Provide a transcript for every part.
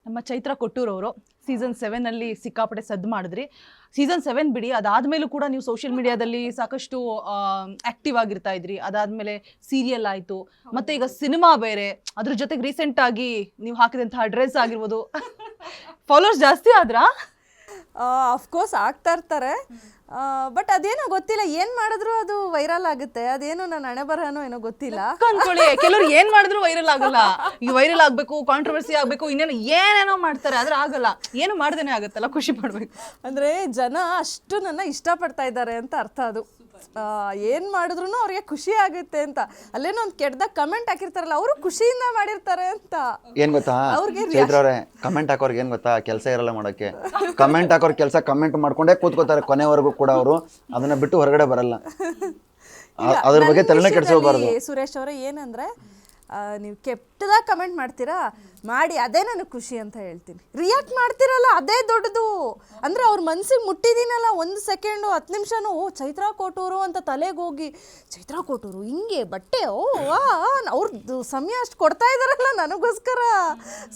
ನಮ್ಮ ಚೈತ್ರ ಕೊಟ್ಟೂರ್ ಅವರು ಸೀಸನ್ 7 ಸಿಕ್ಕಾಪಟ್ಟೆ ಸದ್ದು ಮಾಡಿದ್ರಿ. ಸೀಸನ್ 7 ಬಿಡಿ, ಅದಾದ್ಮೇಲೂ ಕೂಡ ನೀವು ಸೋಷಿಯಲ್ ಮೀಡಿಯಾದಲ್ಲಿ ಸಾಕಷ್ಟು ಆಕ್ಟಿವ್ ಆಗಿರ್ತಾ ಇದ್ರಿ. ಅದಾದ್ಮೇಲೆ ಸೀರಿಯಲ್ ಆಯ್ತು, ಮತ್ತೆ ಈಗ ಸಿನಿಮಾ ಬೇರೆ. ಅದ್ರ ಜೊತೆಗೆ ರೀಸೆಂಟ್ ಆಗಿ ನೀವು ಹಾಕಿದಂತಹ ಡ್ರೆಸ್ ಆಗಿರ್ಬೋದು, ಫಾಲೋವರ್ಸ್ ಜಾಸ್ತಿ ಆದ್ರಾ? ಅಫ್ಕೋರ್ಸ್ ಆಗ್ತಾ ಇರ್ತಾರೆ, ಬಟ್ ಅದೇನೋ ಗೊತ್ತಿಲ್ಲ, ಏನ್ ಮಾಡಿದ್ರು ಅದು ವೈರಲ್ ಆಗುತ್ತೆ. ಅದೇನೋ ನನ್ನ ಹಣೆ ಬರಹನೋ ಏನೋ ಗೊತ್ತಿಲ್ಲ ಅನ್ಕೊಳ್ಳಿ. ಕೆಲವರು ಏನ್ ಮಾಡಿದ್ರು ವೈರಲ್ ಆಗಲ್ಲ. ಈಗ ವೈರಲ್ ಆಗ್ಬೇಕು, ಕಾಂಟ್ರವರ್ಸಿ ಆಗ್ಬೇಕು, ಇನ್ನೇನು ಏನೇನೋ ಮಾಡ್ತಾರೆ, ಆದ್ರೆ ಆಗಲ್ಲ. ಏನು ಮಾಡ್ದೇನೆ ಆಗತ್ತಲ್ಲ, ಖುಷಿ ಪಡ್ಬೇಕು. ಅಂದ್ರೆ ಜನ ಅಷ್ಟು ನನ್ನ ಇಷ್ಟಪಡ್ತಾ ಇದ್ದಾರೆ ಅಂತ ಅರ್ಥ. ಅದು ಏನ್ ಮಾಡಿದ್ರು ಅವ್ರಿಗೆ ಖುಷಿ ಆಗುತ್ತೆ ಅಂತ. ಅಲ್ಲೇನೋ ಒಂದು ಕೆಟ್ಟದಾಗ ಕಮೆಂಟ್ ಹಾಕಿರ್ತಾರಲ್ಲ, ಅವರು ಖುಷಿಯಿಂದ ಮಾಡಿರ್ತಾರೆ ಅಂತ. ಏನ್ ಗೊತ್ತಾ ಚೈತ್ರವ್ರೆ, ಕಮೆಂಟ್ ಹಾಕೋರ್ಗೆ ಏನ್ ಗೊತ್ತಾ, ಕೆಲಸ ಇರಲ್ಲ ಮಾಡೋಕೆ. ಕಮೆಂಟ್ ಹಾಕೋರ್ ಕೆಲಸ ಕಮೆಂಟ್ ಮಾಡ್ಕೊಂಡೇ ಕೂತ್ಕೋತಾರೆ ಕೊನೆವರೆಗೂ ಕೂಡ. ಅವರು ಅದನ್ನ ಬಿಟ್ಟು ಹೊರಗಡೆ ಬರಲ್ಲ. ಅದ್ರ ಬಗ್ಗೆ ತಲೆನೇ ಕೆಡಿಸ್ಕೋಬಾರ್ದು. ಸುರೇಶ್ ಅವರೇ, ಏನಂದ್ರೆ ನೀವು ಕೆಟ್ಟದಾಗ ಕಮೆಂಟ್ ಮಾಡ್ತೀರಾ, ಮಾಡಿ ಅದೇ ನನಗೆ ಖುಷಿ ಅಂತ ಹೇಳ್ತೀನಿ. ರಿಯಾಕ್ಟ್ ಮಾಡ್ತಿರಲ್ಲ, ಅದೇ ದೊಡ್ಡದು. ಅಂದರೆ ಅವ್ರ ಮನ್ಸಿಗೆ ಮುಟ್ಟಿದ್ದೀನಲ್ಲ, 1 ಸೆಕೆಂಡು 10 ನಿಮಿಷನೂ ಚೈತ್ರ ಕೋಟೂರು ಅಂತ ತಲೆಗೆ ಹೋಗಿ, ಚೈತ್ರ ಕೋಟೂರು ಹಿಂಗೆ ಬಟ್ಟೆ, ಅವ್ರದ್ದು ಸಮಯ ಅಷ್ಟು ಕೊಡ್ತಾ ಇದ್ದಾರಲ್ಲ ನನಗೋಸ್ಕರ.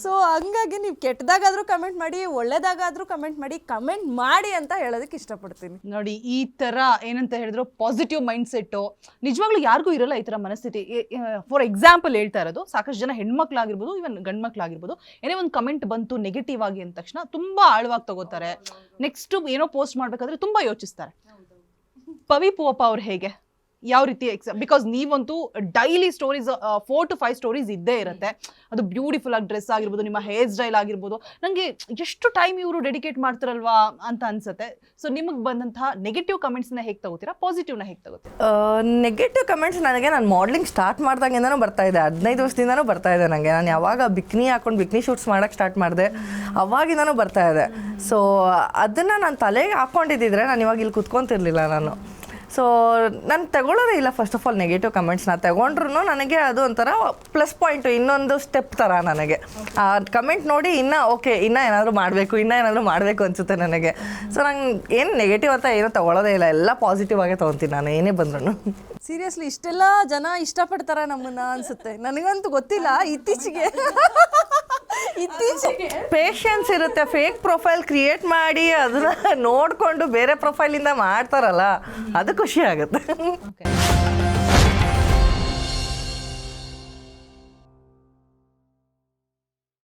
ಸೊ ಹಂಗಾಗಿ ನೀವು ಕೆಟ್ಟದಾಗಾದರೂ ಕಮೆಂಟ್ ಮಾಡಿ, ಒಳ್ಳೇದಾಗಾದರೂ ಕಮೆಂಟ್ ಮಾಡಿ, ಕಮೆಂಟ್ ಮಾಡಿ ಅಂತ ಹೇಳೋದಕ್ಕೆ ಇಷ್ಟಪಡ್ತೀನಿ. ನೋಡಿ, ಈ ಥರ ಏನಂತ ಹೇಳಿದ್ರು ಪಾಸಿಟಿವ್ ಮೈಂಡ್ ಸೆಟ್ಟು ನಿಜವಾಗ್ಲೂ ಯಾರಿಗೂ ಇರಲ್ಲ ಈ ಥರ ಮನಸ್ಥಿತಿ. ಫಾರ್ ಎಕ್ಸಾಂಪಲ್ ಹೇಳ್ತಾ ಇರೋದು, ಸಾಕಷ್ಟು ಜನ ಹೆಣ್ಮಕ್ಳಾಗಿರ್ಬೋದು, ಇವನ್ ಗಂಡ್ಮಕ್ಳಾಗಿರ್ಬೋದು, ಏನೇ ಒಂದು ಕಮೆಂಟ್ ಬಂತು ನೆಗೆಟಿವ್ ಆಗಿ ಅಂದ ತಕ್ಷಣ ತುಂಬಾ ಆಳವಾಗಿ ತಗೋತಾರೆ. ನೆಕ್ಸ್ಟ್ ಏನೋ ಪೋಸ್ಟ್ ಮಾಡ್ಬೇಕಾದ್ರೆ ತುಂಬಾ ಯೋಚಿಸ್ತಾರೆ. ಪವಿ ಪೂವಪ್ಪ ಅವ್ರು ಹೇಗೆ, ಯಾವ ರೀತಿ ಬಿಕಾಸ್ ನೀವಂತೂ ಡೈಲಿ ಸ್ಟೋರೀಸ್ 4 to 5 ಸ್ಟೋರೀಸ್ ಇದ್ದೇ ಇರುತ್ತೆ. ಅದು ಬ್ಯೂಟಿಫುಲ್ ಆಗಿ ಡ್ರೆಸ್ ಆಗಿರ್ಬೋದು, ನಿಮ್ಮ ಹೇರ್ ಸ್ಟೈಲ್ ಆಗಿರ್ಬೋದು, ನನಗೆ ಎಷ್ಟು ಟೈಮ್ ಇವರು ಡೆಡಿಕೇಟ್ ಮಾಡ್ತಾರಲ್ವಾ ಅಂತ ಅನ್ಸುತ್ತೆ. ಸೊ ನಿಮಗೆ ಬಂದಂತಹ ನೆಗೆಟಿವ್ ಕಮೆಂಟ್ಸ್ನ ಹೇಗೆ ತಗೋತೀರಾ, ಪಾಸಿಟಿವ್ನ ಹೇಗೆ ತಗೋತೀರಾ? ನೆಗೆಟಿವ್ ಕಮೆಂಟ್ಸ್ ನನಗೆ ನಾನು ಮಾಡಲಿಂಗ್ ಸ್ಟಾರ್ಟ್ ಮಾಡ್ದಾಗಿಂದನೂ ಬರ್ತಾ ಇದೆ. 15 ವರ್ಷದಿಂದನೂ ಬರ್ತಾ ಇದೆ ನನಗೆ. ನಾನು ಯಾವಾಗ ಬಿಕ್ನಿ ಹಾಕೊಂಡು ಬಿಕ್ನಿ ಶೂಟ್ಸ್ ಮಾಡೋಕ್ಕೆ ಸ್ಟಾರ್ಟ್ ಮಾಡಿದೆ ಅವಾಗಿಂದನೂ ಬರ್ತಾ ಇದೆ. ಸೊ ಅದನ್ನು ನಾನು ತಲೆಗೆ ಹಾಕ್ಕೊಂಡಿದ್ದಿದ್ರೆ ನಾನು ಇವಾಗ ಇಲ್ಲಿ ಕುತ್ಕೊತಿರ್ಲಿಲ್ಲ ನಾನು. ಸೊ ನಾನು ತಗೊಳ್ಳೋದೇ ಇಲ್ಲ ಫಸ್ಟ್ ಆಫ್ ಆಲ್ ನೆಗೆಟಿವ್ ಕಮೆಂಟ್ಸ್ನ. ತಗೊಂಡ್ರು ನನಗೆ ಅದು ಒಂಥರ ಪ್ಲಸ್ ಪಾಯಿಂಟು, ಇನ್ನೊಂದು ಸ್ಟೆಪ್ ಥರ ನನಗೆ. ಆ ಕಮೆಂಟ್ ನೋಡಿ ಇನ್ನೂ ಓಕೆ, ಇನ್ನೂ ಏನಾದರೂ ಮಾಡಬೇಕು ಅನಿಸುತ್ತೆ ನನಗೆ. ಸೊ ನಂಗೆ ಏನು ನೆಗೆಟಿವ್ ಅಂತ ಏನೂ ತಗೊಳ್ಳೋದೇ ಇಲ್ಲ, ಎಲ್ಲ ಪಾಸಿಟಿವ್ ಆಗೇ ತೊಗೊತೀನಿ ನಾನು ಏನೇ ಬಂದ್ರು. ಸೀರಿಯಸ್ಲಿ ಇಷ್ಟೆಲ್ಲ ಜನ ಇಷ್ಟಪಡ್ತಾರೆ ನಮ್ಮನ್ನ ಅನ್ಸುತ್ತೆ. ನನಗಂತೂ ಗೊತ್ತಿಲ್ಲ, ಇತ್ತೀಚೆಗೆ ಪೇಷನ್ಸ್ ಇರುತ್ತೆ. ಫೇಕ್ ಪ್ರೊಫೈಲ್ ಕ್ರಿಯೇಟ್ ಮಾಡಿ ಅದನ್ನ ನೋಡಿಕೊಂಡು ಬೇರೆ ಪ್ರೊಫೈಲಿಂದ ಮಾಡ್ತಾರಲ್ಲ, ಅದು ಖುಷಿ ಆಗುತ್ತೆ.